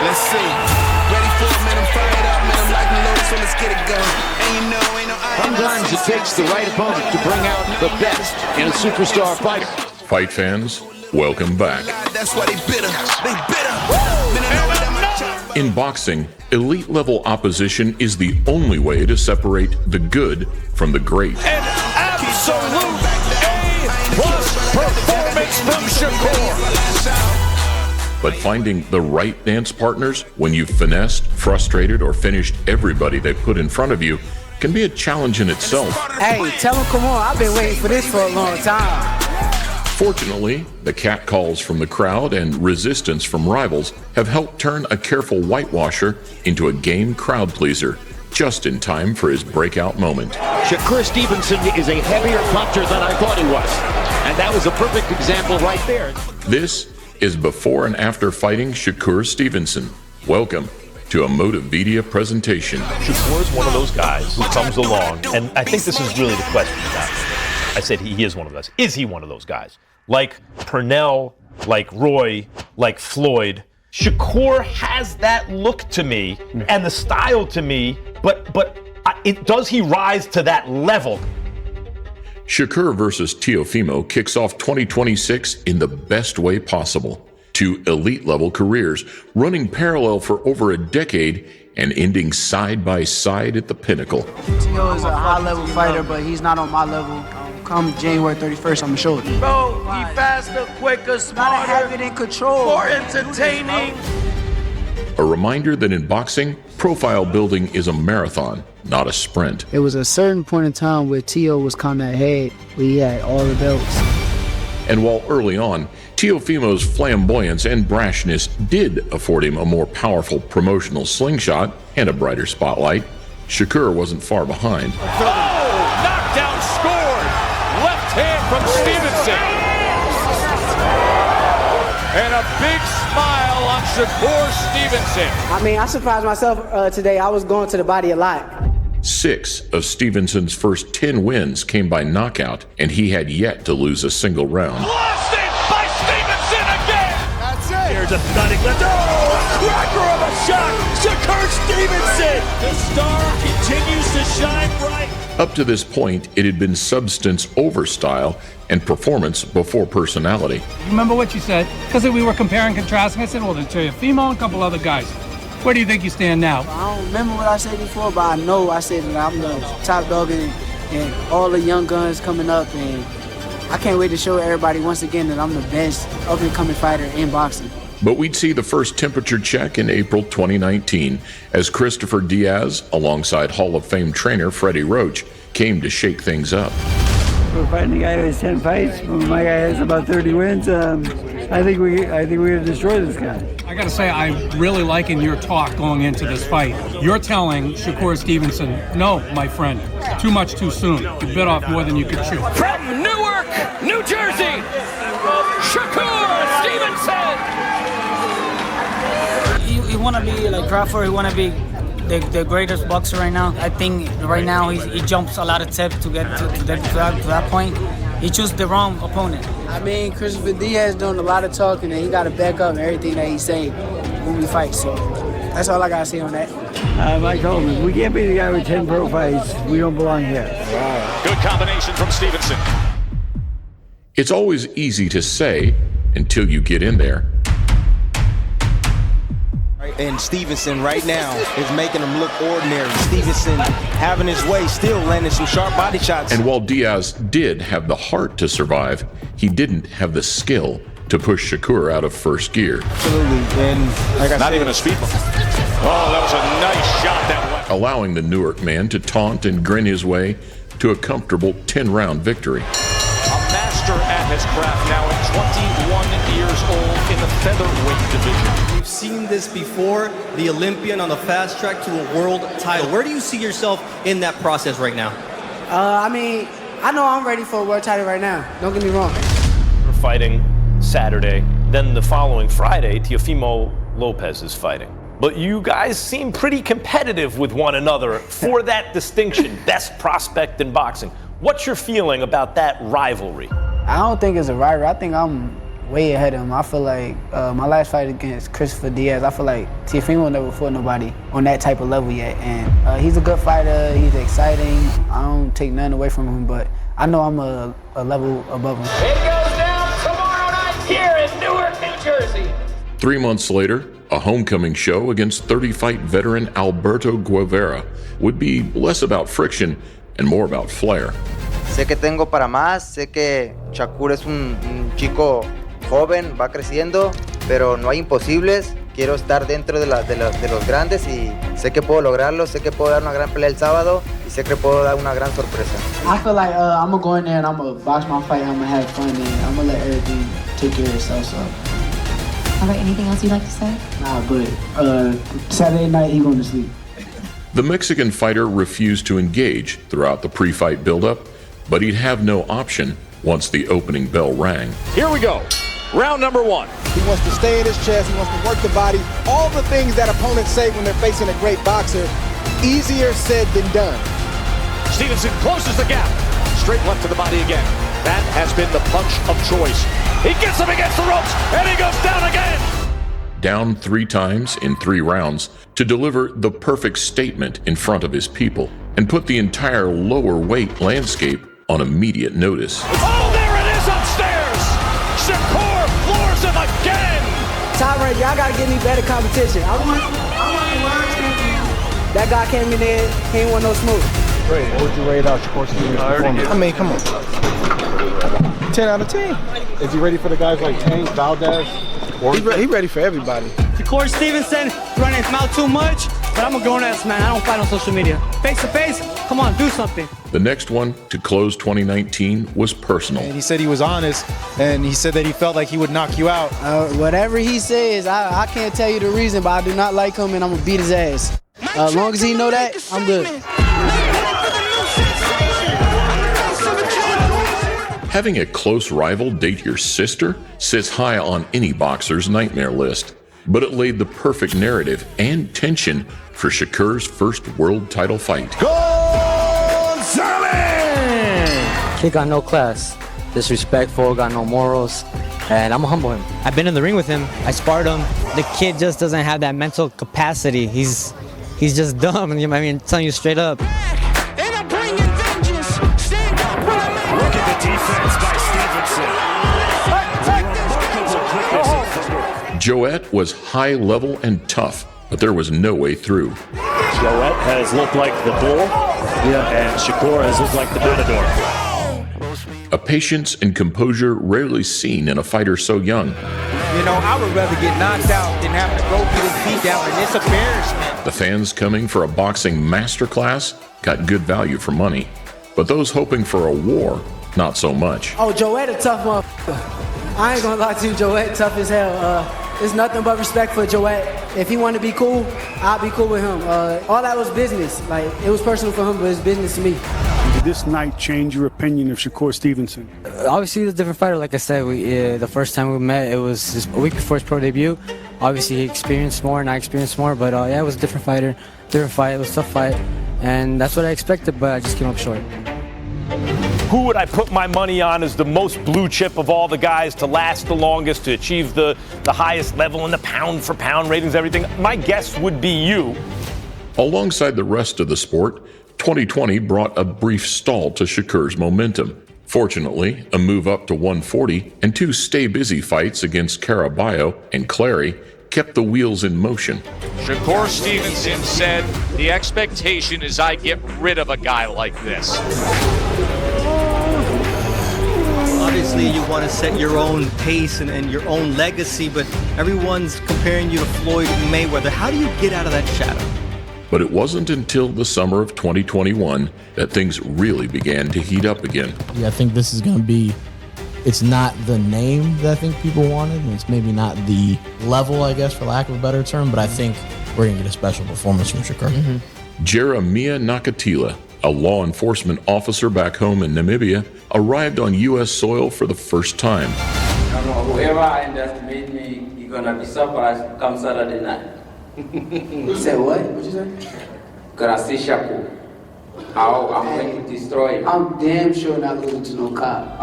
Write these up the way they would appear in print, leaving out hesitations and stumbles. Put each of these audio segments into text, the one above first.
Let's see. Ready for it, man, I'm fired up, man, I'm like the Lord, so let's get it going. And you know, ain't no sometimes it takes the right opponent to bring out the best in a superstar fighter. Fight fans, welcome back. That's why they bitter. They bitter. In boxing, elite-level opposition is the only way to separate the good from the great. An absolute A-plus performance from Shakur. But finding the right dance partners when you've finessed, frustrated, or finished everybody they put in front of you can be a challenge in itself. Hey, tell them come on. I've been waiting for this for a long time. Fortunately, the catcalls from the crowd and resistance from rivals have helped turn a careful whitewasher into a game crowd pleaser, just in time for his breakout moment. Shakur Stevenson is a heavier puncher than I thought he was, and that was a perfect example right there. This is before and after fighting Shakur Stevenson. Welcome to a Motivedia presentation. Shakur is one of those guys who comes along, and I think this is really the question about it. I said he is one of those. Is he one of those guys? Like Purnell, like Roy, like Floyd. Shakur has that look to me and the style to me, but does he rise to that level? Shakur versus Teofimo kicks off 2026 in the best way possible. Two elite-level careers running parallel for over a decade and ending side by side at the pinnacle. Teo is a high-level fighter, but he's not on my level. Come January 31st, I'm going to show it. Bro, he faster, quicker, smarter, have it in control, more entertaining. A reminder that in boxing, profile building is a marathon, not a sprint. It was a certain point in time where Teo was kind of ahead, where he had all the belts. And while early on, Teofimo's flamboyance and brashness did afford him a more powerful promotional slingshot and a brighter spotlight, Shakur wasn't far behind. Oh, knockdown scored! Left hand from Stevenson. And a big smile on Shakur Stevenson. I mean, I surprised myself today. I was going to the body a lot. 6 of Stevenson's first 10 wins came by knockout, and he had yet to lose a single round. Lost it by Stevenson again! That's it! Here's a stunning left. Oh, a cracker of a shot! Shakur Stevenson! The star continues to shine bright. Up to this point, it had been substance over style and performance before personality. Remember what you said? Because we were comparing and contrasting. I said, well, there's Teofimo and a couple other guys. Where do you think you stand now? I don't remember what I said before, but I know I said that I'm the top dog and all the young guns coming up, and I can't wait to show everybody once again that I'm the best up-and-coming fighter in boxing. But we'd see the first temperature check in April 2019 as Christopher Diaz, alongside Hall of Fame trainer Freddie Roach, came to shake things up. We're fighting a guy who has 10 fights. My guy has about 30 wins. I think we're going to destroy this guy. I got to say, I'm really liking your talk going into this fight. You're telling Shakur Stevenson, no, my friend, too much too soon. You bit off more than you could chew. From Newark, New Jersey, Shakur Stevenson! You want to be like Crawford, you want to be the greatest boxer right now. I think right now he jumps a lot of steps to get to that point. He chose the wrong opponent. I mean, Christopher Diaz doing a lot of talking, and he got to back up everything that he say when we fight. So that's all I got to say on that. Mike Holman, we can't be the guy with 10 pro fights. We don't belong here. Wow. Good combination from Stevenson. It's always easy to say until you get in there. And Stevenson right now is making him look ordinary. Stevenson having his way, still landing some sharp body shots. And while Diaz did have the heart to survive, he didn't have the skill to push Shakur out of first gear. Absolutely, and like I Not said, even a speed bump. Oh, that was a nice shot that went. Allowing the Newark man to taunt and grin his way to a comfortable 10-round victory. A master at his craft now at 21 years old in the featherweight division. We've seen this before, the Olympian on the fast track to a world title. Where do you see yourself in that process right now? I mean, I know I'm ready for a world title right now. Don't get me wrong. We're fighting Saturday. Then the following Friday, Teofimo Lopez is fighting. But you guys seem pretty competitive with one another for that distinction, best prospect in boxing. What's your feeling about that rivalry? I don't think it's a rivalry. I think I'm way ahead of him. I feel like my last fight against Christopher Diaz, I feel like Teofimo never fought nobody on that type of level yet. And he's a good fighter. He's exciting. I don't take nothing away from him, but I know I'm a level above him. It goes down tomorrow night here in Newark, New Jersey. 3 months later, a homecoming show against 30-fight veteran Alberto Guevara would be less about friction and more about flair. Sé que tengo para más, sé que Shakur es un chico joven, va creciendo, pero no hay imposibles. Quiero estar dentro de los grandes y sé que puedo lograrlo, sé que puedo dar una gran pelea el sábado y sé que puedo dar una gran sorpresa. I feel like I'm going to go in there and I'm going to box my fight, I'm going to have fun, and I'm going to let everything take care of itself. So. All right, anything else you'd like to say? Nah, but Saturday night, he going to sleep. The Mexican fighter refused to engage throughout the pre-fight buildup, but he'd have no option once the opening bell rang. Here we go. Round number 1. He wants to stay in his chest. He wants to work the body. All the things that opponents say when they're facing a great boxer, easier said than done. Stevenson closes the gap. Straight left to the body again. That has been the punch of choice. He gets him against the ropes, and he goes down again. Down 3 times in 3 rounds to deliver the perfect statement in front of his people and put the entire lower weight landscape on immediate notice. Oh, there it is upstairs. Shakur floors him again. Top rank, y'all got to give me better competition. I want the world champion. That guy came in there, he ain't want no smoke. Great. What would you rate out Shakur Stevenson's performance? I mean, come on. 10 out of 10. Is he ready for the guys like Tank, Valdez? He ready for everybody. Shakur Stevenson running his mouth too much, but I'm a grown-ass man. I don't fight on social media. Face to face, come on, do something. The next one to close 2019 was personal. And he said he was honest, and he said that he felt like he would knock you out. Whatever he says, I can't tell you the reason, but I do not like him, and I'm going to beat his ass. As long as he know that, I'm good. Having a close rival date your sister sits high on any boxer's nightmare list, but it laid the perfect narrative and tension for Shakur's first world title fight. Kid got no class, disrespectful, got no morals, and I'm gonna humble him. I've been in the ring with him. I sparred him. The kid just doesn't have that mental capacity. He's just dumb. I mean, I'm telling you straight up. Joette was high level and tough, but there was no way through. Joette has looked like the bull, and Shakur has looked like the matador. A patience and composure rarely seen in a fighter so young. You know, I would rather get knocked out than have to go through this beat down, and it's embarrassment. The fans coming for a boxing masterclass got good value for money, but those hoping for a war, not so much. Oh, Joette a tough motherfucker. I ain't gonna lie to you, Joette tough as hell. It's nothing but respect for Joette. If he want to be cool, I'll be cool with him. All that was business. Like, it was personal for him, but it's business to me. Did this night change your opinion of Shakur Stevenson? Obviously, he's a different fighter. Like I said, the first time we met, it was just a week before his pro debut. Obviously, he experienced more and I experienced more, but yeah, it was a different fighter, different fight. It was a tough fight, and that's what I expected, but I just came up short. Who would I put my money on as the most blue chip of all the guys to last the longest, to achieve the highest level in the pound-for-pound ratings, everything? My guess would be you. Alongside the rest of the sport, 2020 brought a brief stall to Shakur's momentum. Fortunately, a move up to 140 and 2 stay-busy fights against Caraballo and Clary kept the wheels in motion. Shakur Stevenson said, the expectation is I get rid of a guy like this. Obviously, you want to set your own pace and your own legacy, but everyone's comparing you to Floyd Mayweather. How do you get out of that shadow? But it wasn't until the summer of 2021 that things really began to heat up again. Yeah, I think this is going to be, it's not the name that I think people wanted, and it's maybe not the level, I guess, for lack of a better term, but I think we're going to get a special performance from Shakur. Jeremiah Nakatila, a law enforcement officer back home in Namibia, arrived on U.S. soil for the first time. Whoever underestimates me, you're gonna be surprised come Saturday night. You said what? What'd you say? Gonna see Shakur. I'm going to destroy him. I'm damn sure not losing to no cop.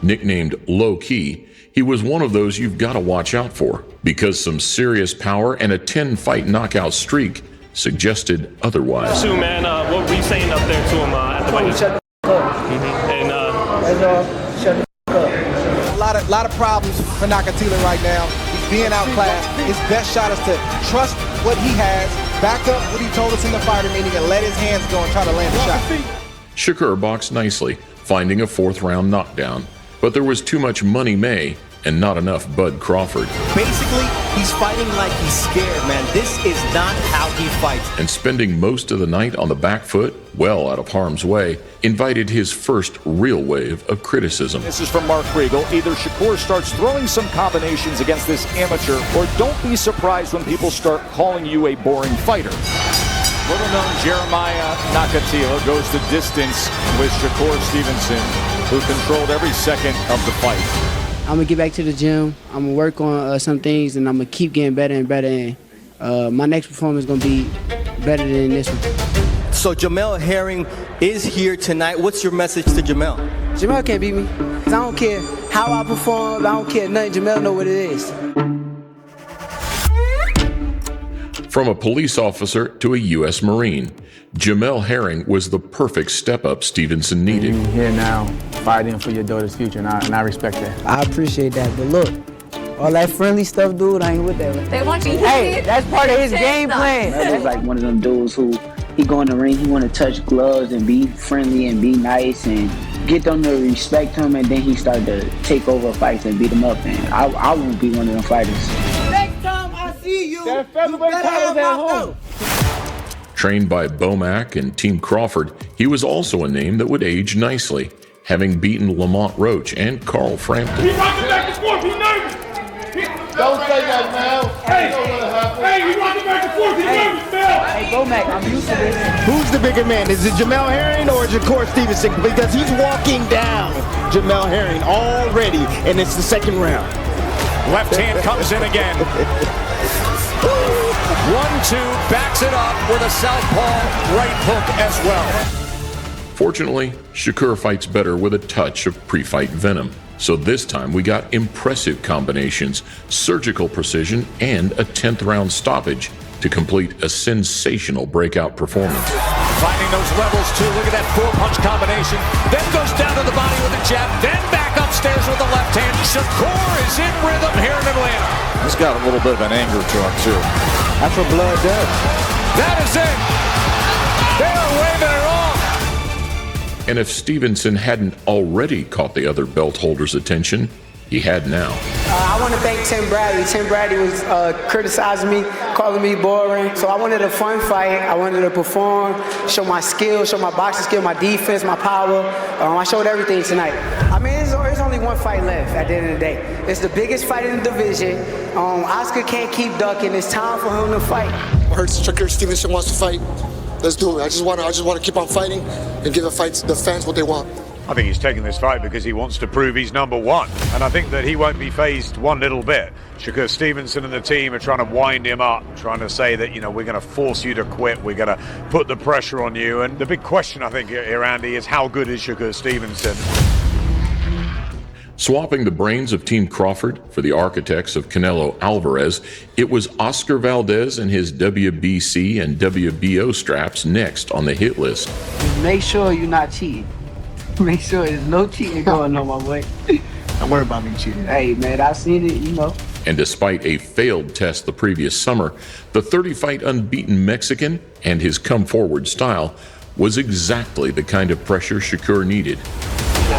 Nicknamed low-key, he was one of those you've got to watch out for, because some serious power and a 10-fight knockout streak suggested otherwise. Shoot, man, what were you saying up there to him at the fight? Shut the up. And That's all. Shut the up. A lot of problems for Nakatila right now. He's being outclassed. His best shot is to trust what he has, back up what he told us in the fighter meeting, and let his hands go and try to land the shot. Shakur boxed nicely, finding a fourth-round knockdown. But there was too much Money May and not enough Bud Crawford. Basically, he's fighting like he's scared, man. This is not how he fights. And spending most of the night on the back foot, well out of harm's way, invited his first real wave of criticism. This is from Mark Kriegel. Either Shakur starts throwing some combinations against this amateur, or don't be surprised when people start calling you a boring fighter. Little-known Jeremiah Nakatila goes the distance with Shakur Stevenson, who controlled every second of the fight. I'm going to get back to the gym. I'm going to work on some things, and I'm going to keep getting better and better. And my next performance is going to be better than this one. So Jamel Herring is here tonight. What's your message to Jamel? Jamel can't beat me. 'Cause I don't care how I perform. I don't care nothing. Jamel know what it is. From a police officer to a U.S. Marine, Jamel Herring was the perfect step-up Stevenson needed. You're here now, fighting for your daughter's future, and I respect that. I appreciate that, but look, all that friendly stuff, dude, I ain't with that. They want you Hey, that's part of his game plan. He's like one of them dudes who, he go in the ring, he want to touch gloves and be friendly and be nice and get them to respect him, and then he start to take over fights and beat them up, and I won't be one of them fighters. Next time I see you, that featherweight title's at home. Trained by Bomac and Team Crawford, he was also a name that would age nicely, having beaten Lamont Roach and Carl Frampton. He's rocking back and forth. He's nervous. Don't say that, Mel. Hey, he's rocking back and forth. He's nervous, Mel. Hey, Bomac, I'm used to this. Who's the bigger man? Is it Jamel Herring or Shakur Stevenson? Because he's walking down Jamel Herring already, and it's the second round. Left hand comes in again. 1-2, backs it up with a southpaw right hook as well. Fortunately, Shakur fights better with a touch of pre-fight venom. So this time we got impressive combinations, surgical precision, and a 10th round stoppage to complete a sensational breakout performance. Finding those levels too. Look at that 4-punch combination. Then goes down to the body with a jab. Then back upstairs with the left hand. Shakur is in rhythm here in Atlanta. He's got a little bit of an anger to him too. That's what blood does. That is it. They are waving it off. And if Stevenson hadn't already caught the other belt holder's attention, he had now. I want to thank Tim Bradley. Tim Bradley was criticizing me, calling me boring. So I wanted a fun fight. I wanted to perform, show my skill, show my boxing skill, my defense, my power. I showed everything tonight. I mean, there's only one fight left at the end of the day. It's the biggest fight in the division. Oscar can't keep ducking. It's time for him to fight. I heard Shakur Stevenson wants to fight. Let's do it. I just want to keep on fighting and give the fans what they want. I think he's taking this fight because he wants to prove he's number one. And I think that he won't be fazed one little bit. Shakur Stevenson and the team are trying to wind him up, trying to say that, we're going to force you to quit. We're going to put the pressure on you. And the big question, I think, here, Andy, is how good is Shakur Stevenson? Swapping the brains of Team Crawford for the architects of Canelo Alvarez, it was Oscar Valdez and his WBC and WBO straps next on the hit list. Make sure you're not cheating. Make sure there's no cheating going on my way. Don't worry about me cheating. Hey, man, I seen it, And despite a failed test the previous summer, the 30-fight unbeaten Mexican and his come-forward style was exactly the kind of pressure Shakur needed.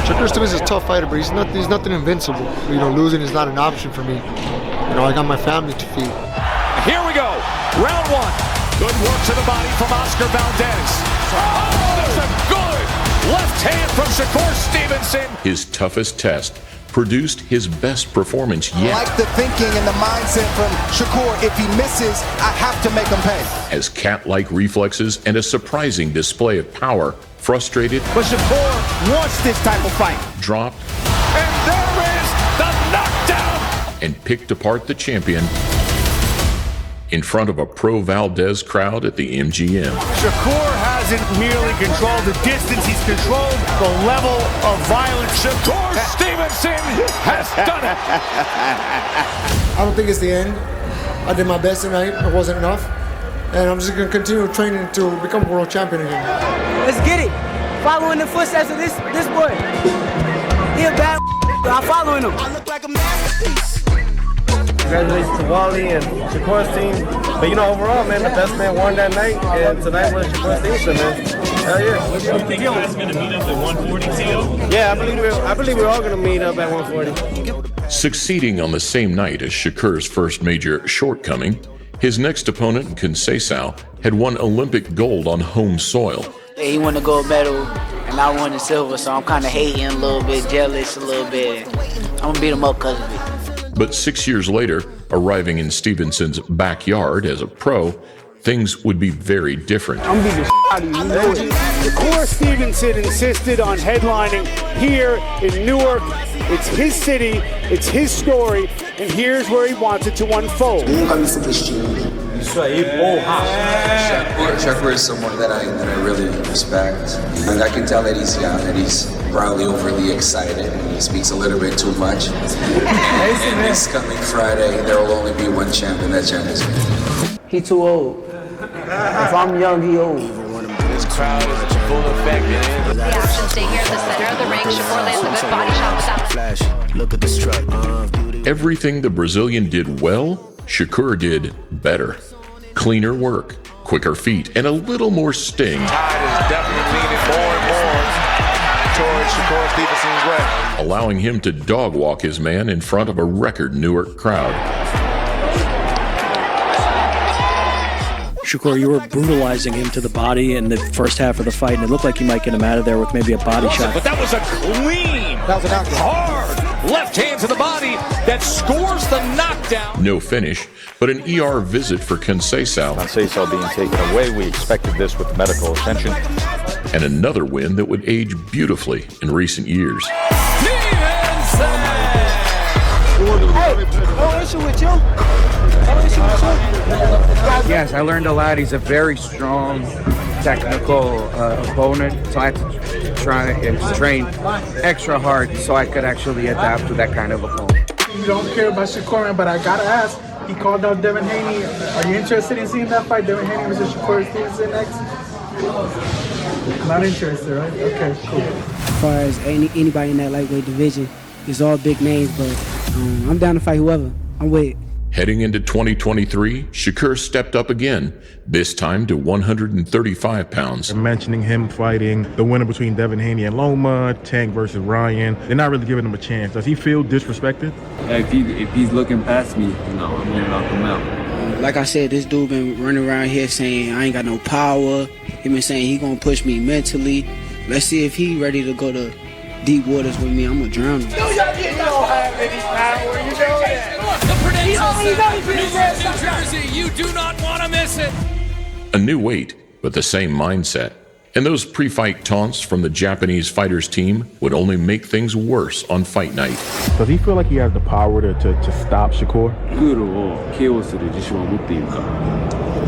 Shakur Stevenson is a tough fighter, but he's nothing invincible. Losing is not an option for me. I got my family to feed. Here we go. Round one. Good work to the body from Oscar Valdez. Oh, there's a good left hand from Shakur Stevenson. His toughest test produced his best performance yet. I like the thinking and the mindset from Shakur. If he misses, I have to make him pay. As cat-like reflexes and a surprising display of power frustrated, But Shakur wants this type of fight. dropped, And there is the knockdown. and picked apart the champion in front of a pro-Valdez crowd at the MGM. Shakur has doesn't merely control the distance, he's controlled the level of violence. Shakur Stevenson has done it. I don't think it's the end. I did my best tonight. It wasn't enough. And I'm just going to continue training to become a world champion again. Let's get it. Following the footsteps of this boy. He a bad but I'm following him. I look like a masterpiece. Congratulations to Wally and Shakur's team. But you know, overall, man, the best man won that night. And tonight was Shakur Stevenson, man. Hell yeah. Do you think you guys going to meet up at 140, Tio? Yeah, I believe we're all going to meet up at 140. Succeeding on the same night as Shakur's first major shortcoming, his next opponent, Conceição, had won Olympic gold on home soil. He won the gold medal, and I won the silver, so I'm kind of hating a little bit, jealous a little bit. I'm going to beat him up because of it. But 6 years later, arriving in Stevenson's backyard as a pro, things would be very different. I'm beating the out of you, you know it. Shakur Stevenson insisted on headlining here in Newark. It's his city, it's his story, and here's where he wants it to unfold. Shakur is someone that I really respect. And I can tell that he's probably overly excited and he speaks a little bit too much. And this coming Friday, there will only be one champion. That champion is me. He too old. If I'm young, he old. This crowd is full effect. The action stay here in the center of the ring. Shakur lands a good body shot without Flash. Look at the strut. Everything the Brazilian did well, Shakur did better. Cleaner work, quicker feet, and a little more sting. Tide is definitely leaning more and more towards Shakur Stevenson's way. Allowing him to dog walk his man in front of a record Newark crowd. Shakur, you were brutalizing him to the body in the first half of the fight, and it looked like you might get him out of there with maybe a body shot. But that was a clean, hard left hand to the body that scores the knockdown. No finish, but an ER visit for Conceição. Conceição being taken away. We expected this with medical attention. And another win that would age beautifully in recent years. Yes, I learned a lot. He's a very strong, technical opponent, so I had to try and train extra hard so I could actually adapt to that kind of opponent. You don't care about Shakur, but I gotta ask. He called out Devin Haney. Are you interested in seeing that fight, Devin Haney versus Shakur Stevenson next? Not interested, right? Okay, cool. As far as anybody in that lightweight division, it's all big names, but I'm down to fight whoever. I'm with it. Heading into 2023, Shakur stepped up again, this time to 135 pounds. I'm mentioning him fighting the winner between Devin Haney and Loma, Tank versus Ryan. They're not really giving him a chance. Does he feel disrespected? If he's looking past me, I'm going to knock him out. Like I said, this dude been running around here saying I ain't got no power. He been saying he gonna push me mentally. Let's see if he ready to go to deep waters with me. I'm gonna drown him. You don't have any power, you know that. The Prudence New Jersey, you do not want to miss it. A new weight, but the same mindset. And those pre-fight taunts from the Japanese fighters team would only make things worse on fight night. Does he feel like he has the power to stop Shakur?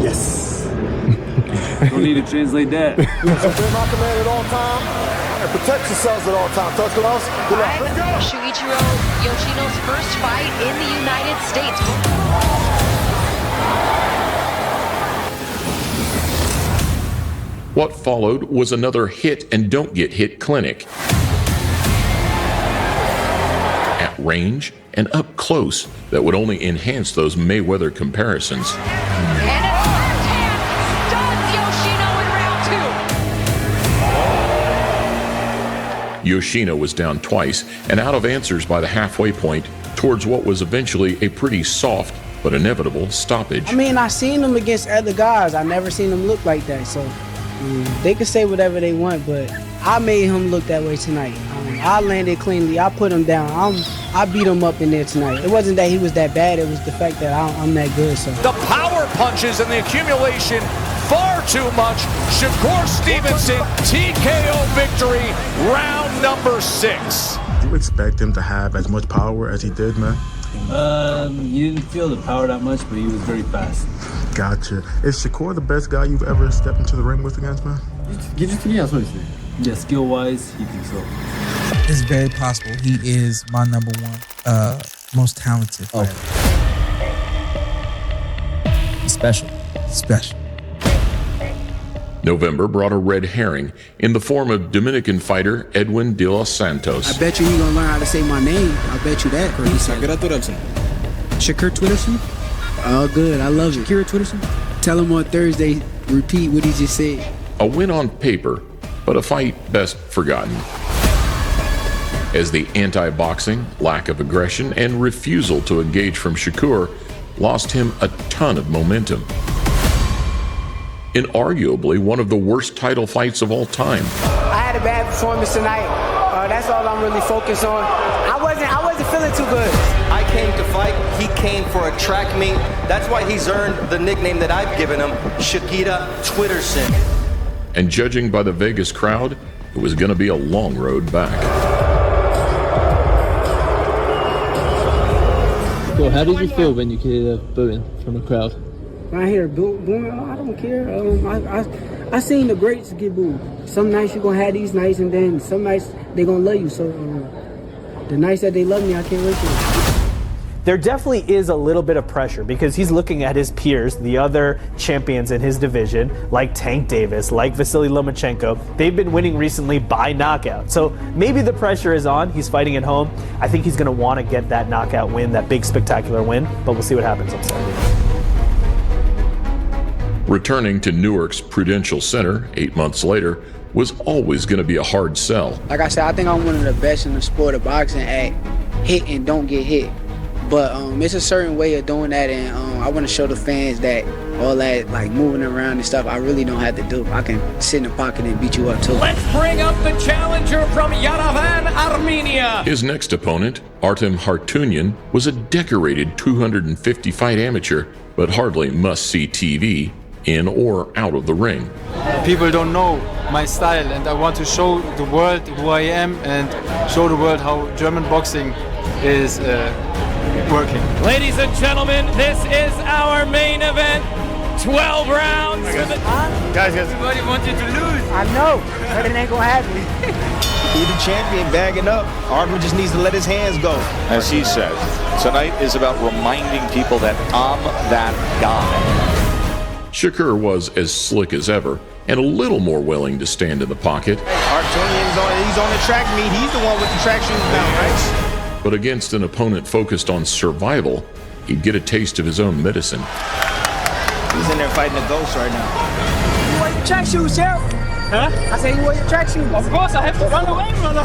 Yes. Don't need to translate that. Be my command at all times and protect yourselves at all times. Touch gloves. Good luck. Shuichiro Yoshino's first fight in the United States. What followed was another hit and don't get hit clinic. At range and up close that would only enhance those Mayweather comparisons. And a left hand stuns Yoshino in round 2. Yoshino was down twice and out of answers by the halfway point towards what was eventually a pretty soft but inevitable stoppage. I mean, I seen him against other guys. I never seen him look like that, so they can say whatever they want, but I made him look that way tonight. I landed cleanly. I put him down. I beat him up in there tonight. It wasn't that he was that bad. It was the fact that I'm that good. So the power punches and the accumulation, far too much. Shakur Stevenson, TKO victory, round number 6. Do you expect him to have as much power as he did, man? You didn't feel the power that much, but he was very fast. Gotcha. Is Shakur the best guy you've ever stepped into the ring with against, man? Yeah, skill-wise, you think so. It's very possible he is my number one most talented fighter. He's special. Special. November brought a red herring in the form of Dominican fighter Edwin de los Santos. I bet you he gonna learn how to say my name. I bet you that. Shakur Twitterson? Oh, good. I love it. Shakur Twitterson? Tell him on Thursday, repeat what he just said. A win on paper, but a fight best forgotten, as the anti-boxing, lack of aggression, and refusal to engage from Shakur lost him a ton of momentum. In arguably one of the worst title fights of all time. I had a bad performance tonight. That's all I'm really focused on. I wasn't feeling too good. I came to fight. He came for a track meet. That's why he's earned the nickname that I've given him, Shakur Twitterson. And judging by the Vegas crowd, it was going to be a long road back. So how did you feel when you hear the booing from the crowd? When I hear booing, I don't care. I seen the greats get booed. Some nights you're gonna have these nights, and then some nights they're gonna love you. So the nights that they love me, I can't wait for it. There definitely is a little bit of pressure because he's looking at his peers, the other champions in his division, like Tank Davis, like Vasily Lomachenko. They've been winning recently by knockout. So maybe the pressure is on. He's fighting at home. I think he's going to want to get that knockout win, that big spectacular win, but we'll see what happens on Saturday. Returning to Newark's Prudential Center 8 months later was always going to be a hard sell. Like I said, I think I'm one of the best in the sport of boxing at hit and don't get hit. But it's a certain way of doing that, and I want to show the fans that all that like moving around and stuff, I really don't have to do. I can sit in the pocket and beat you up too. Let's bring up the challenger from Yerevan, Armenia. His next opponent, Artem Hartunyan, was a decorated 250-fight amateur, but hardly must-see TV in or out of the ring. People don't know my style, and I want to show the world who I am and show the world how German boxing is working. Ladies and gentlemen, this is our main event. 12 rounds. Guys, everybody wants you to lose. I know, but it ain't gonna happen. He's the champion, bagging up. Artem just needs to let his hands go. As he says, tonight is about reminding people that I'm that guy. Shakur was as slick as ever and a little more willing to stand in the pocket. He's on the track meet. He's the one with the track shoes now, right? But against an opponent focused on survival, he'd get a taste of his own medicine. He's in there fighting a ghost right now. You wear your track shoes, Sheriff? Huh? I said you wear your track shoes. Of course, I have to run away, brother.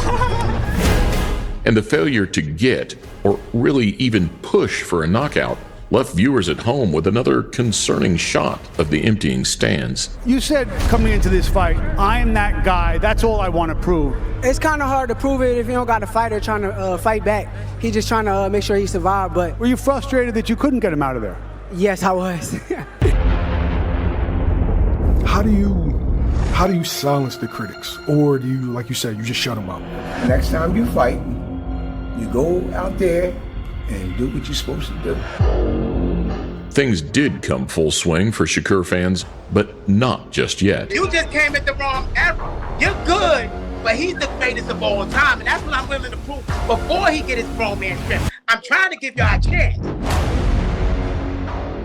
And the failure to get, or really even push for a knockout, left viewers at home with another concerning shot of the emptying stands. You said coming into this fight, I'm that guy. That's all I want to prove. It's kind of hard to prove it if you don't got a fighter trying to fight back. He's just trying to make sure he survived. But were you frustrated that you couldn't get him out of there? Yes, I was. How do you silence the critics, or do you, like you said, you just shut them up? Next time you fight, you go out there and do what you're supposed to do. Things did come full swing for Shakur fans, but not just yet. You just came at the wrong era. You're good, but he's the greatest of all time, and that's what I'm willing to prove before he get his grown man strength. I'm trying to give y'all a chance.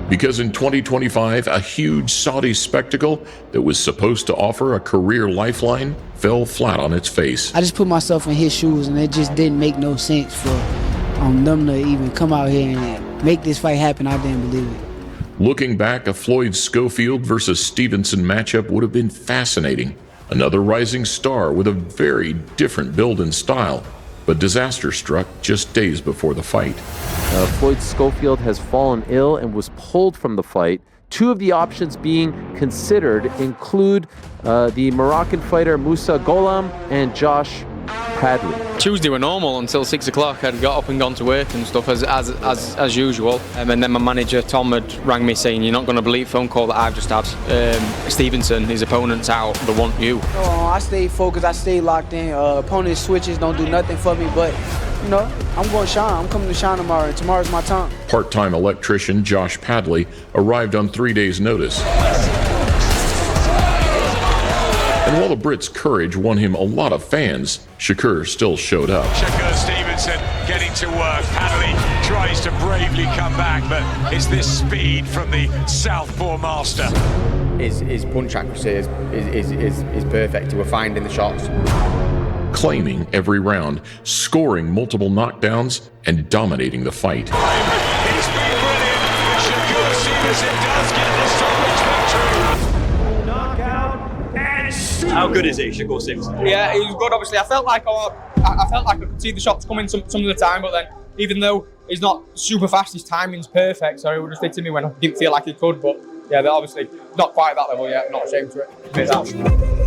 Because in 2025, a huge Saudi spectacle that was supposed to offer a career lifeline fell flat on its face. I just put myself in his shoes, and it just didn't make no sense for them to even come out here and make this fight happen. I didn't believe it. Looking back, a Floyd Schofield versus Stevenson matchup would have been fascinating. Another rising star with a very different build and style. But disaster struck just days before the fight. Floyd Schofield has fallen ill and was pulled from the fight. Two of the options being considered include the Moroccan fighter Musa Gholam and Josh Padley. Tuesday were normal until 6 o'clock. I'd got up and gone to work and stuff as usual. And then my manager Tom had rang me saying, "You're not going to believe the phone call that I've just had. Stevenson, his opponent's out. They want you." I stayed focused. I stayed locked in. Opponent switches don't do nothing for me, but I'm going to shine. I'm coming to shine tomorrow. And tomorrow's my time. Part-time electrician Josh Padley arrived on 3 days' notice. And And while the Brit's courage won him a lot of fans, Shakur still showed up. Shakur Stevenson getting to work. Padley tries to bravely come back, but it's this speed from the southpaw master. His punch accuracy is perfect. He was finding the shots. Claiming every round, scoring multiple knockdowns, and dominating the fight. He's been brilliant. Shakur Stevenson does get the stoppage victory. Knockout and How good is he, Shakur Stevenson? Yeah, he was good. Obviously, I felt like I could see the shots coming some of the time, but then even though he's not super fast, his timing's perfect. So he would just hit to me when I didn't feel like he could. But yeah, they're obviously not quite at that level yet. Not ashamed to admit that.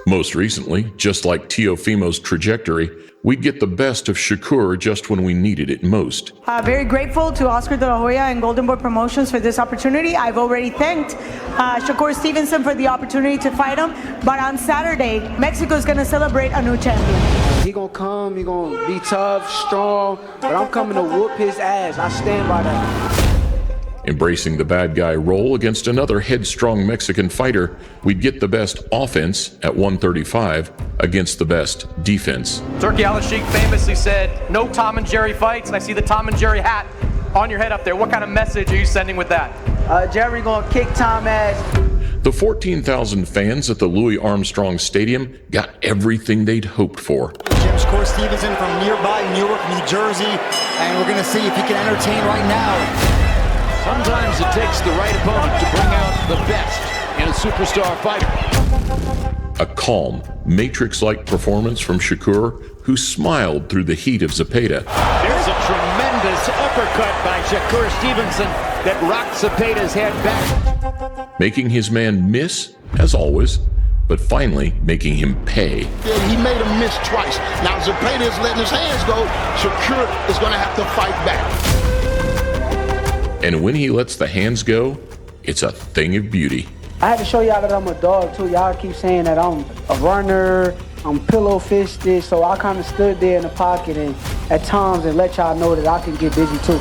Most recently, just like Teofimo's trajectory, we'd get the best of Shakur just when we needed it most. Very grateful to Oscar De La Hoya and Golden Boy Promotions for this opportunity. I've already thanked Shakur Stevenson for the opportunity to fight him, but on Saturday, Mexico is going to celebrate a new champion. He gonna come, he gonna be tough, strong, but I'm coming to whoop his ass. I stand by that. Embracing the bad guy role against another headstrong Mexican fighter, we'd get the best offense at 135 against the best defense. Turkey Al-Sheikh famously said, "No Tom and Jerry fights," and I see the Tom and Jerry hat on your head up there. What kind of message are you sending with that? Jerry gonna kick Tom ass. The 14,000 fans at the Louis Armstrong Stadium got everything they'd hoped for. Shakur Stevenson from nearby Newark, New Jersey, and we're gonna see if he can entertain right now. Sometimes it takes the right opponent to bring out the best in a superstar fighter. A calm, Matrix-like performance from Shakur, who smiled through the heat of Zepeda. There's a tremendous uppercut by Shakur Stevenson that rocked Zepeda's head back. Making his man miss, as always, but finally making him pay. Yeah, he made him miss twice. Now Zepeda is letting his hands go. Shakur is going to have to fight back. And when he lets the hands go, it's a thing of beauty. I had to show y'all that I'm a dog too. Y'all keep saying that I'm a runner, I'm pillow fisted, so I kind of stood there in the pocket and at times and let y'all know that I can get busy too. A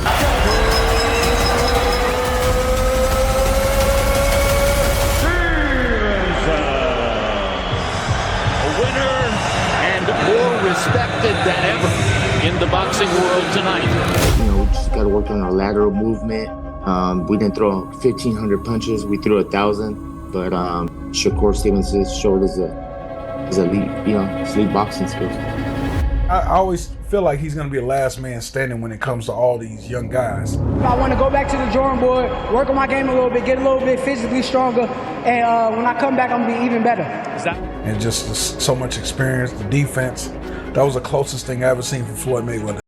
winner and more respected than ever in the boxing world tonight. You know, we just got to work on our lateral movement. We didn't throw 1,500 punches. We threw 1,000. But Shakur Stevenson showed his elite, his elite boxing skills. I always feel like he's going to be the last man standing when it comes to all these young guys. I want to go back to the drawing board, work on my game a little bit, get a little bit physically stronger, and when I come back, I'm going to be even better. And just so much experience, the defense. That was the closest thing I ever seen from Floyd Mayweather.